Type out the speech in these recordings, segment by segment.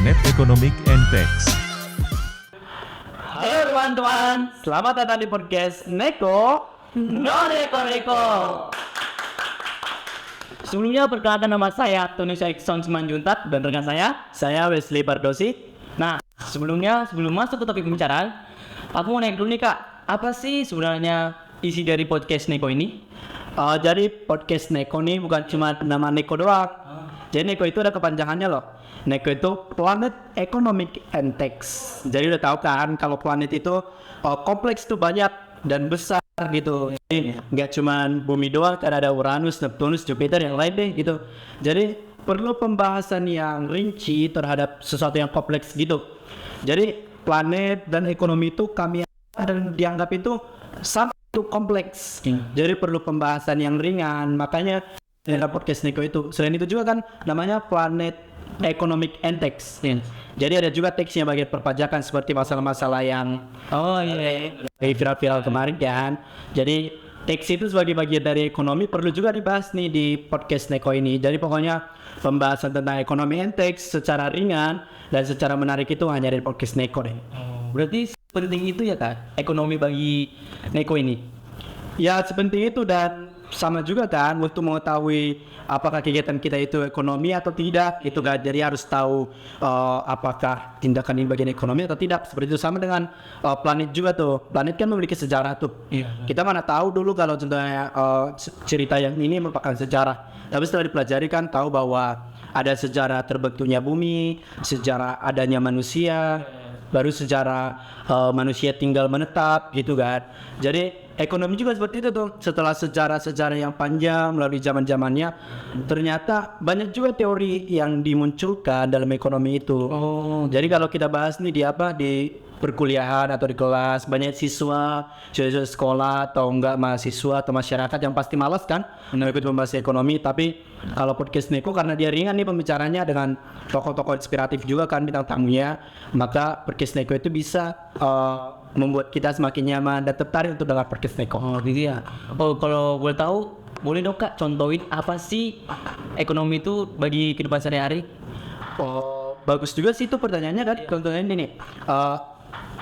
Planet Economic and Tax. Halo teman-teman, selamat datang di podcast Neko Neko. Sebelumnya perkenalkan nama saya Tony Saikson Simanjuntak dan rekan saya Wesley Bardosi. Nah, sebelum masuk ke topik pembicaraan, aku mau nanya dulu nih Kak, apa sih sebenarnya isi dari podcast Neko ini? Jadi podcast Neko ini bukan cuma nama Neko doang. Jadi Neko itu ada kepanjangannya loh. Neko itu Planet Economic and Tax. Jadi udah tahu kan kalau planet itu kompleks tuh banyak dan besar gitu. Jadi nggak cuma bumi doang, kan ada Uranus, Neptunus, Jupiter yang lain deh gitu. Jadi perlu pembahasan yang rinci terhadap sesuatu yang kompleks gitu. Jadi planet dan ekonomi itu kami dan dianggap itu sangat kompleks. Jadi perlu pembahasan yang ringan. Makanya dalam podcast Neko itu. Selain itu juga kan namanya Planet Economic and Tax. Jadi ada juga teksnya bagian perpajakan seperti masalah-masalah yang viral-viral kemarin kan. Jadi teks itu sebagai bagian dari ekonomi perlu juga dibahas nih di podcast Neko ini. Jadi pokoknya pembahasan tentang ekonomi and tax secara ringan dan secara menarik itu hanya dari podcast Neko deh. Berarti penting itu ya Kak, ekonomi bagi Neko ini? Ya sepenting itu, dan sama juga kan untuk mengetahui apakah kegiatan kita itu ekonomi atau tidak gitu kan. Jadi harus tahu apakah tindakan ini bagian ekonomi atau tidak. Seperti itu sama dengan planet juga tuh. Planet kan memiliki sejarah tuh. Kita mana tahu dulu kalau contohnya cerita yang ini merupakan sejarah. Tapi setelah dipelajari kan tahu bahwa ada sejarah terbentuknya bumi, sejarah adanya manusia, baru sejarah manusia tinggal menetap gitu kan. Jadi ekonomi juga seperti itu tuh. Setelah sejarah yang panjang melalui zaman-zamannya, ternyata banyak juga teori yang dimunculkan dalam ekonomi itu. Jadi kalau kita bahas nih di perkuliahan atau di kelas, banyak siswa sekolah atau enggak mahasiswa atau masyarakat yang pasti malas kan ikut membahas ekonomi. Tapi kalau podcast Neko karena dia ringan nih pembicaranya dengan tokoh-tokoh inspiratif juga kan bintang tamunya, maka podcast Neko itu bisa membuat kita semakin nyaman dan tertarik untuk dengar podcast Neko. Gitu ya. Kalau boleh tahu, boleh dong Kak contohin apa sih ekonomi itu bagi kehidupan sehari-hari? Bagus juga sih itu pertanyaannya kan. Contohnya ini nih.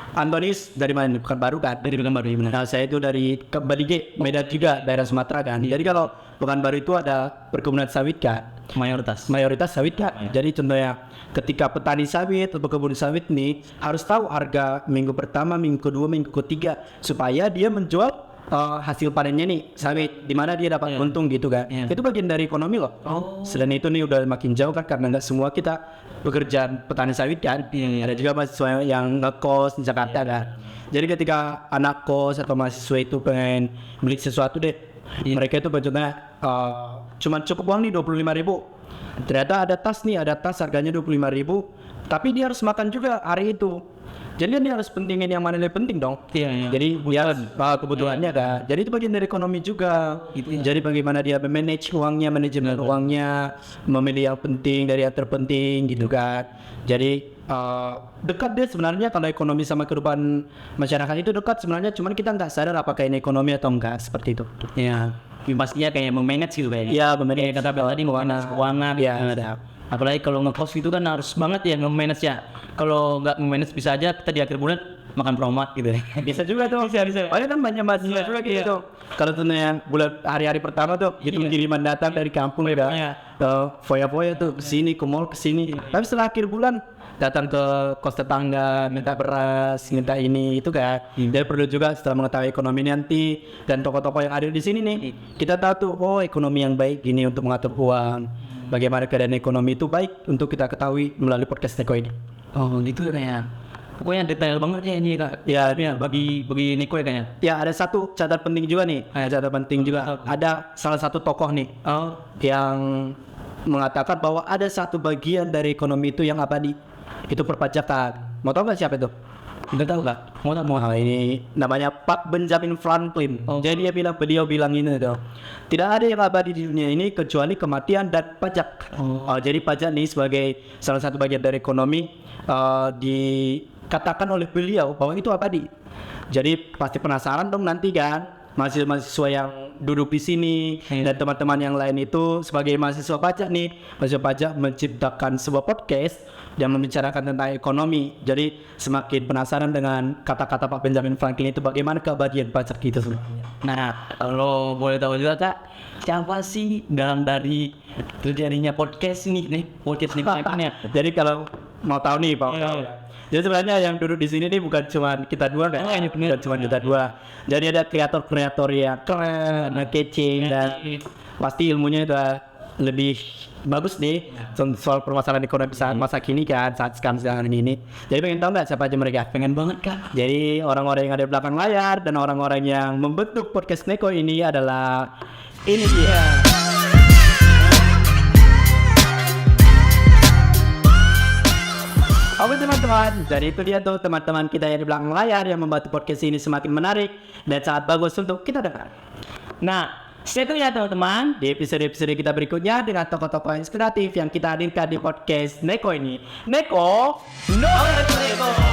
Antonis dari mana? Pekanbaru kan? Dari Pekanbaru ya benar. Nah saya itu dari Balige, Medan juga, daerah Sumatera kan. Jadi kalau Pekanbaru itu ada perkebunan sawit kan? Mayoritas sawit kan? Jadi contohnya ketika petani sawit atau kebun sawit nih harus tahu harga minggu pertama, minggu kedua, minggu ketiga supaya dia menjual hasil panennya nih sawit, di mana dia dapat untung gitu kan. Itu bagian dari ekonomi loh. Selain itu nih udah makin jauh kan karena nggak semua kita pekerjaan petani sawit kan. Ada juga mahasiswa yang ngekos di Jakarta kan. Jadi ketika anak kos atau mahasiswa itu pengen beli sesuatu deh, mereka itu contohnya cuma cukup uang nih 25.000. Ternyata ada tas harganya 25.000, tapi dia harus makan juga hari itu. Jadi dia harus pentingin yang mana lebih penting dong. Jadi dia kebutuhannya kan. Jadi itu bagian dari ekonomi juga. Jadi bagaimana dia manage uangnya, manajemen uangnya, memilih yang penting dari yang terpenting gitu kan. Jadi dekat deh sebenarnya kalau ekonomi sama kehidupan masyarakat itu dekat sebenarnya. Cuman kita nggak sadar apakah ini ekonomi atau enggak seperti itu. Ya, pastinya kayak memanage gitu kayaknya. Iya, memanage. Kata Bel tadi keuangan ya. Apalagi kalau ngekos itu kan harus banget ya nge-manage ya. Kalau nggak nge-manage bisa aja kita di akhir bulan makan promat gitu. Bisa juga tuh. Bisa. Padahal kan banyak mahasiswa juga gitu. Kalau tuh yang bulan hari-hari pertama tuh gitu kiriman datang dari kampung ya. Foya-foya tuh kesini ke mall kesini. Tapi setelah akhir bulan datang ke kos tetangga minta beras, minta ini itu kan. Dan perlu juga setelah mengetahui ekonomi nanti dan tokoh-tokoh yang ada di sini nih, kita tahu tuh ekonomi yang baik gini untuk mengatur uang. Bagaimana keadaan ekonomi itu baik untuk kita ketahui melalui podcast Neko ini. Gitu kayaknya. Pokoknya detail banget ya ini Kak. Ya bagi Neko ya kayaknya. Ya ada satu catatan penting juga nih. Ada salah satu tokoh nih yang mengatakan bahwa ada satu bagian dari ekonomi itu yang abadi. Itu perpajakan. Mau tahu nggak siapa itu? Nggak tahu Kak. Mau tahu ini namanya Pak Benjamin Franklin. Jadi beliau bilang ini tuh. Tidak ada yang abadi di dunia ini kecuali kematian dan pajak. Jadi pajak nih sebagai salah satu bagian dari ekonomi dikatakan oleh beliau bahwa itu abadi. Jadi pasti penasaran dong nanti kan mahasiswa yang duduk di sini dan teman-teman yang lain itu sebagai mahasiswa pajak nih, mahasiswa pajak menciptakan sebuah podcast yang membicarakan tentang ekonomi. Jadi semakin penasaran dengan kata-kata Pak Benjamin Franklin itu bagaimana kebahagiaan pajak itu sebenarnya. Nah, kalau boleh tahu juga Kak, siapa sih dalam dari terjadinya podcast nih podcast nih ya? Jadi kalau mau tahu nih Pak, jadi sebenarnya yang duduk di sini nih bukan cuma kita dua kan? Bukan cuma kita dua. Jadi ada kreator-kreator yang keren, kece dan pasti ilmunya udah lebih bagus nih soal permasalahan ekonomi saat masa kini kan, saat sekarang ini. Jadi pengen tahu nggak siapa aja mereka? Pengen banget Kak. Jadi orang-orang yang ada di belakang layar dan orang-orang yang membentuk podcast Neko ini adalah ini dia. Oke teman-teman, jadi itu dia tuh teman-teman kita yang di belakang layar yang membantu podcast ini semakin menarik dan sangat bagus untuk kita dengar. Nah, stay tune ya teman-teman Di episode-episode kita berikutnya dengan tokoh-tokoh inspiratif yang kita hadirkan di podcast Neko ini. Neko, no Neko.